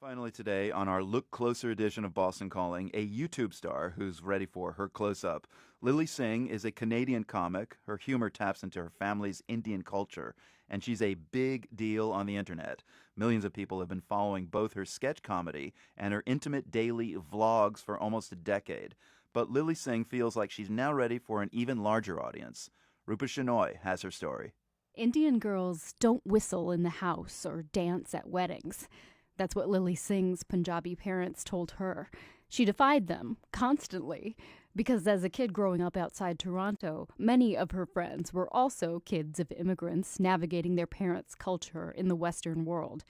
Finally today, on our Look Closer edition of Boston Calling, a YouTube star who's ready for her close-up. Lilly Singh is a Canadian comic. Her humor taps into her family's Indian culture, and she's a big deal on the internet. Millions of people have been following both her sketch comedy and her intimate daily vlogs for almost a decade. But Lilly Singh feels like she's now ready for an even larger audience. Rupa Shenoy has her story. Indian girls don't whistle in the house or dance at weddings. That's what Lilly Singh's Punjabi parents told her. She defied them constantly because as a kid growing up outside Toronto, many of her friends were also kids of immigrants navigating their parents' culture in the Western world.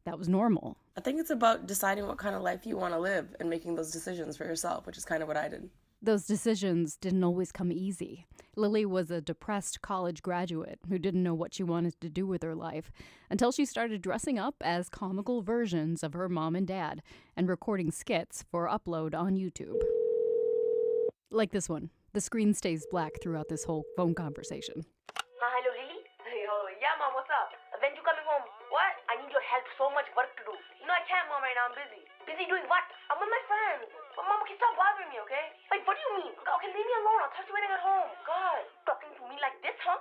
That was normal. I think it's about deciding what kind of life you want to live and making those decisions for yourself, which is kind of what I did. Those decisions didn't always come easy. Lilly was a depressed college graduate who didn't know what she wanted to do with her life until she started dressing up as comical versions of her mom and dad and recording skits for upload on YouTube. Like this one. The screen stays black throughout this whole phone conversation. Hello, Lily? Yeah, Mom, what's up? When you coming home? What? I need your help. So much work to do. I can't, Mom, right now. I'm busy. Busy doing what? I'm with my friends. But, Mom, okay, stop bothering me, okay? Like, what do you mean? Okay, leave me alone. I'll talk to you when I get home. God, talking to me like this, huh?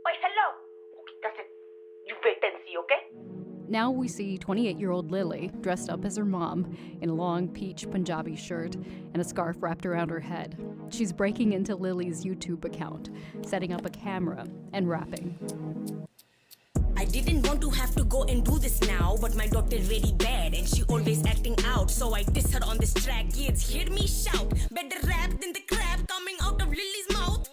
Wait, hello? Okay, that's it. You wait and see, okay? Now we see 28-year-old Lilly dressed up as her mom in a long peach Punjabi shirt and a scarf wrapped around her head. She's breaking into Lily's YouTube account, setting up a camera and rapping. I didn't want to have to go and do this now, but my daughter really bad and she always acting out, so I diss her on this track. Kids, hear me shout, better rap than the crap coming out of Lily's mouth.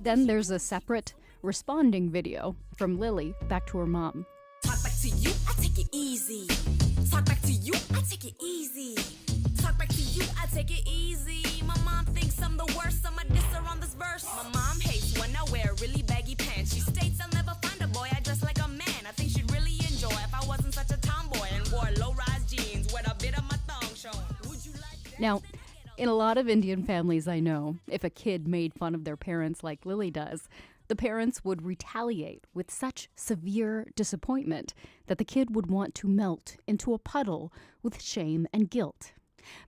Then there's a separate responding video from Lilly back to her mom. Talk back to you, I take it easy. Talk back to you, I take it easy. Talk back to you, I take it easy. My mom thinks I'm the worst, I'm a disser on this verse. My mom hates when I wear really baggy pants. She states I'll never find a boy I dress like a man. I think she'd really enjoy if I wasn't such a tomboy and wore low-rise jeans with a bit of my thong showing. Would you like that? Now, in a lot of Indian families I know, if a kid made fun of their parents like Lilly does, the parents would retaliate with such severe disappointment that the kid would want to melt into a puddle with shame and guilt.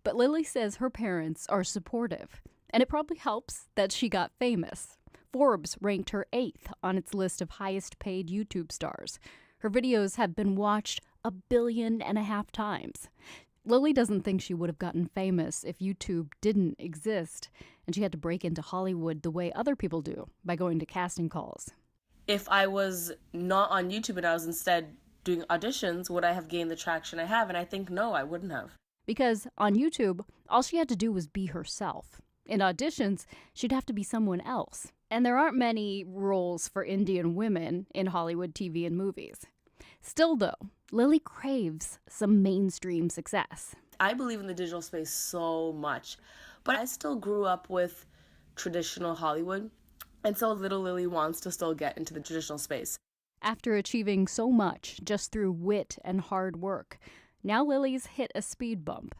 But Lilly says her parents are supportive, and it probably helps that she got famous. Forbes ranked her 8th on its list of highest paid YouTube stars. Her videos have been watched 1.5 billion times. Lilly doesn't think she would have gotten famous if YouTube didn't exist, and she had to break into Hollywood the way other people do, by going to casting calls. If I was not on YouTube and I was instead doing auditions, would I have gained the traction I have? And I think no, I wouldn't have. Because on YouTube, all she had to do was be herself. In auditions, she'd have to be someone else. And there aren't many roles for Indian women in Hollywood TV and movies. Still, though, Lilly craves some mainstream success. I believe in the digital space so much, but I still grew up with traditional Hollywood, and so little Lilly wants to still get into the traditional space. After achieving so much just through wit and hard work, now Lilly's hit a speed bump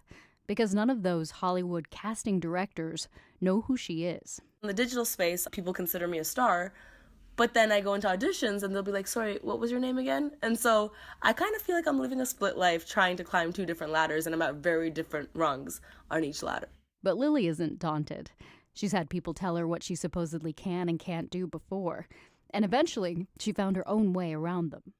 because none of those Hollywood casting directors know who she is. In the digital space, people consider me a star, but then I go into auditions and they'll be like, sorry, what was your name again? And so I kind of feel like I'm living a split life trying to climb 2 different ladders, and I'm at very different rungs on each ladder. But Lilly isn't daunted. She's had people tell her what she supposedly can and can't do before, and eventually she found her own way around them.